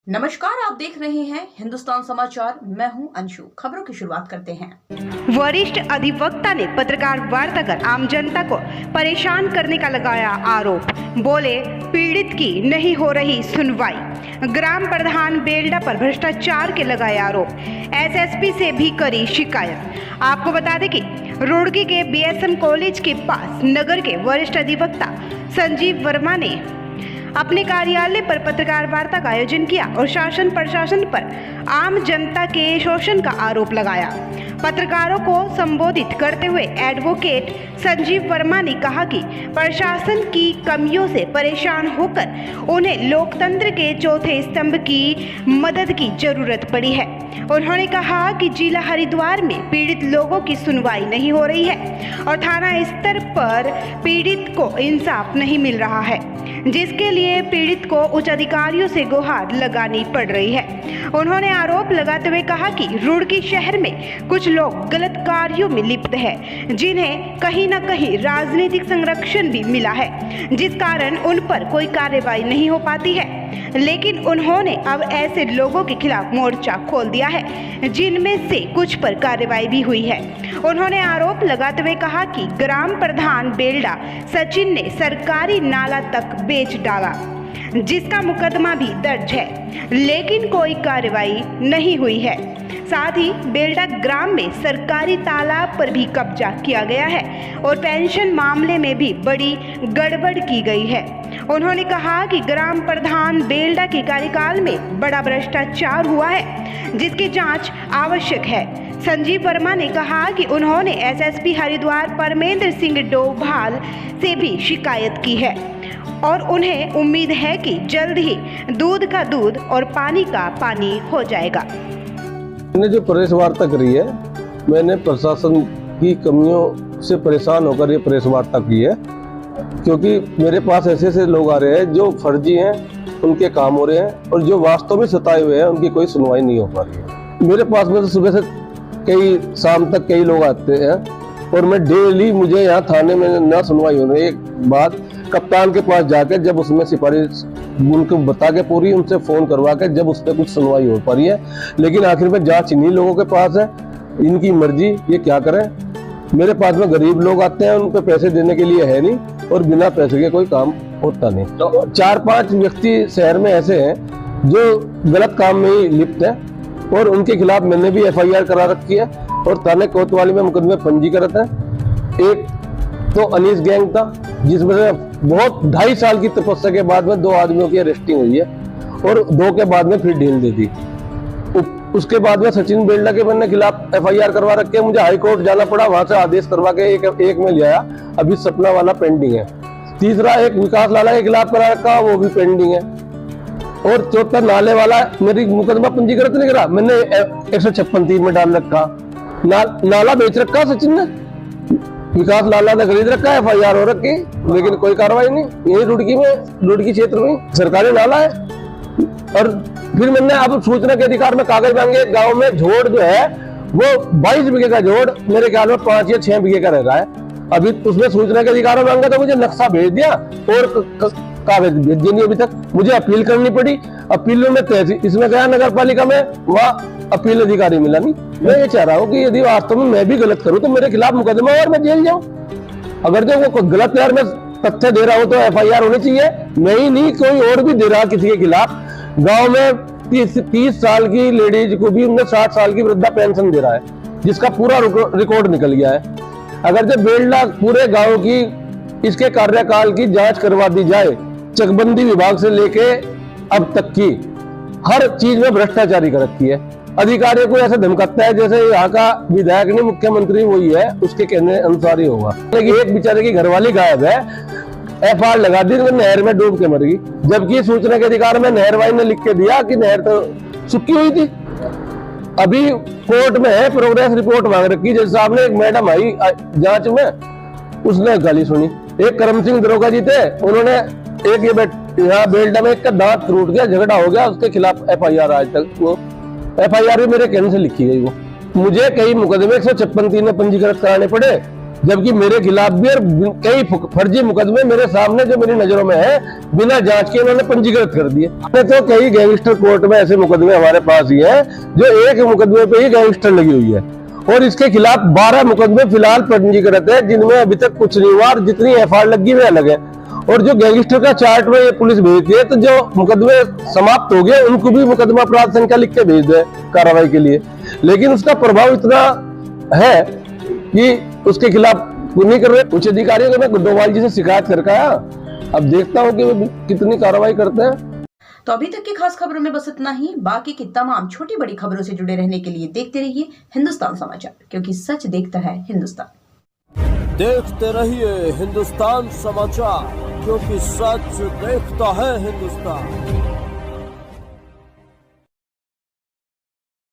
नमस्कार, आप देख रहे हैं हिंदुस्तान समाचार। मैं हूं अंशु। खबरों की शुरुआत करते हैं। वरिष्ठ अधिवक्ता ने पत्रकार वार्ता कर आम जनता को परेशान करने का लगाया आरोप। बोले, पीड़ित की नहीं हो रही सुनवाई। ग्राम प्रधान बेल्डा पर भ्रष्टाचार के लगाए आरोप। एसएसपी से भी करी शिकायत। आपको बता दें कि रुड़की के बीएसएम कॉलेज के पास नगर के वरिष्ठ अधिवक्ता संजीव वर्मा ने अपने कार्यालय पर पत्रकार वार्ता का आयोजन किया और शासन प्रशासन पर आम जनता के शोषण का आरोप लगाया। पत्रकारों को संबोधित करते हुए एडवोकेट संजीव वर्मा ने कहा कि प्रशासन की कमियों से परेशान होकर उन्हें लोकतंत्र के चौथे स्तंभ की मदद की जरूरत पड़ी है। उन्होंने कहा कि जिला हरिद्वार में पीड़ित लोगों की सुनवाई नहीं हो रही है और थाना स्तर पर पीड़ित को इंसाफ नहीं मिल रहा है, जिसके लिए पीड़ित को उच्च अधिकारियों से गुहार लगानी पड़ रही है। उन्होंने आरोप लगाते हुए कहा कि रुड़की शहर में कुछ लोग गलत कार्यों में लिप्त हैं, जिन्हें कहीं न कहीं राजनीतिक संरक्षण भी मिला है, जिस कारण उन पर कोई कार्रवाई नहीं हो पाती है। लेकिन उन्होंने अब ऐसे लोगों के खिलाफ मोर्चा खोल दिया है, जिनमें से कुछ पर कार्रवाई भी हुई है। उन्होंने आरोप लगाते हुए कहा कि ग्राम प्रधान बेल्डा सचिन ने सरकारी नाला तक बेच डाला, जिसका मुकदमा भी दर्ज है, लेकिन कोई कार्रवाई नहीं हुई है। साथ ही बेल्डा ग्राम में सरकारी तालाब पर भी कब्जा किया गया है और पेंशन मामले में भी बड़ी गड़बड़ की गई है। उन्होंने कहा कि ग्राम प्रधान बेल्डा के कार्यकाल में बड़ा भ्रष्टाचार हुआ है, जिसकी जांच आवश्यक है। संजीव वर्मा ने कहा कि उन्होंने एसएसपी हरिद्वार परमेंद्र सिंह डोभाल से भी शिकायत की है और उन्हें उम्मीद है कि जल्द ही दूध का दूध और पानी का पानी हो जाएगा। मैंने जो प्रेस वार्ता करी है, मैंने प्रशासन की कमियों से परेशान होकर ये प्रेस वार्ता की है, क्योंकि मेरे पास ऐसे ऐसे लोग आ रहे हैं जो फर्जी हैं, उनके काम हो रहे हैं, और जो वास्तव में सताए हुए हैं उनकी कोई सुनवाई नहीं हो पा रही है। मेरे पास में तो सुबह से कई शाम तक कई लोग आते हैं और मैं डेली, मुझे यहाँ थाने में ना सुनवाई होने एक बाद कप्तान के पास जाकर जब उसमें सिफारिश उनको बता के पूरी उनसे फोन करवा के जब उस पर कुछ सुनवाई हो पा रही है, लेकिन आखिर में जांच इन्हीं लोगों के पास है, इनकी मर्जी, ये क्या करें। मेरे पास में गरीब लोग आते हैं, उन पे पैसे देने के लिए है नहीं, और बिना पैसे के कोई काम होता नहीं। तो 4-5 व्यक्ति शहर में ऐसे हैं जो गलत काम में ही लिप्त है और उनके खिलाफ मैंने भी FIR करा रखी है और थाने कोतवाली में मुकदमे पंजीकृत है। एक तो अनीस गैंग था, जिसमें से बहुत 2.5 साल की तपस्या के बाद में 2 आदमियों की अरेस्टिंग हुई है और 2 के बाद में फिर ढील दे दी। उसके बाद में सचिन बेल्डा के मैंने खिलाफ FIR करवा रखे, मुझे हाई कोर्ट जाना पड़ा, वहां से आदेश करवा के एक में ले आया, अभी सपना वाला पेंडिंग है। तीसरा एक विकास लाला के खिलाफ करा रखा, वो भी पेंडिंग है। और चौथा नाले वाला मेरी मुकदमा पंजीकृत नहीं करा, मैंने 156(3) में डाल रखा। नाला बेच रखा सचिन ने, विकास लाला ने खरीद रखा है, FIR हो रखी, लेकिन कोई कार्रवाई नहीं। यही रुड़की क्षेत्र में सरकारी नाला है। और फिर मैंने अब सूचना के अधिकार में कागज मांगे। गांव में जोड़ जो है वो 22 बीघे का जोड़ मेरे ख्याल में 5 या 6 बीघे का रह रहा है। अभी उसमें सूचना के अधिकार में मांगा तो मुझे नक्शा भेज दिया और कागज भेज दिए। अभी तक मुझे अपील करनी पड़ी, अपील में तहसील इसमें गया नगर पालिका में, वहाँ अपील अधिकारी मिला नहीं। मैं ये चाह रहा हूँ कि यदि वास्तव में मैं भी गलत करूँ तो मेरे खिलाफ मुकदमा और मैं जेल जाऊँ। अगर जो वो गलत यार मैं तथ्य दे रहा हूँ तो FIR होनी चाहिए, मैं ही नहीं कोई और भी दे रहा किसी के खिलाफ। गांव में 30 साल की लेडीज को भी 60 साल की वृद्धा पेंशन दे रहा है, जिसका पूरा रिकॉर्ड निकल गया है। अगर जब बेल्डा पूरे गांव की इसके कार्यकाल की जांच करवा दी जाए, चकबंदी विभाग से लेके अब तक की हर चीज में भ्रष्टाचारी कर रखी है। अधिकारियों को ऐसे धमकाता है जैसे यहाँ का विधायक नहीं, मुख्यमंत्री वही है, उसके कहने अनुसार ही होगा। लेकिन एक बेचारे की घरवाली गायब है, FIR लगा दी, नहर में डूब के मर गई, जबकि सूचना के अधिकार में नहर वाई ने लिख के दिया कि नहर तो सूखी हुई थी। अभी कोर्ट में है, प्रोग्रेस रिपोर्ट मांग रखी। जैसे सामने एक मैडम आई जांच में, उसने गाली सुनी। एक करम सिंह दरोगा जी थे, उन्होंने एक यहाँ बेल्डा में एक का दांत टूट गया, झगड़ा हो गया, उसके खिलाफ FIR आज तक वो FIR भी मेरे कहने से लिखी गई। वो मुझे कई मुकदमे 156(3) में पंजीकृत कराने पड़े जबकि मेरे खिलाफ भी और कई फर्जी मुकदमे मेरे सामने जो मेरी नजरों में है, बिना जांच के उन्होंने पंजीकृत कर दिए। तो कई गैंगस्टर कोर्ट में ऐसे मुकदमे हमारे पास ही हैं जो एक मुकदमे पे ही गैंगस्टर लगी हुई है, और इसके खिलाफ 12 मुकदमे फिलहाल पंजीकृत है, जिनमें अभी तक कुछ नहीं हुआ, और जितनी एफआईआर लगी हुई अलग है। और जो गैंगस्टर का चार्ट में ये पुलिस भेजती है, तो जो मुकदमे समाप्त हो गए उनको भी मुकदमा अपराध संख्या लिख के भेज दे कार्रवाई के लिए, लेकिन उसका प्रभाव इतना है कि उसके खिलाफ नहीं कर रहे। उच्च अधिकारियों को मैं डोभाल जी से शिकायत करके आया, अब देखता हूँ कि वो कितनी कार्रवाई करते हैं। तो अभी तक की खास खबरों में बस इतना ही। बाकी की तमाम छोटी बड़ी खबरों से जुड़े रहने के लिए देखते रहिए हिंदुस्तान समाचार, क्योंकि सच देखता है हिंदुस्तान। देखते रहिए हिंदुस्तान समाचार, क्योंकि सच देखता है हिंदुस्तान।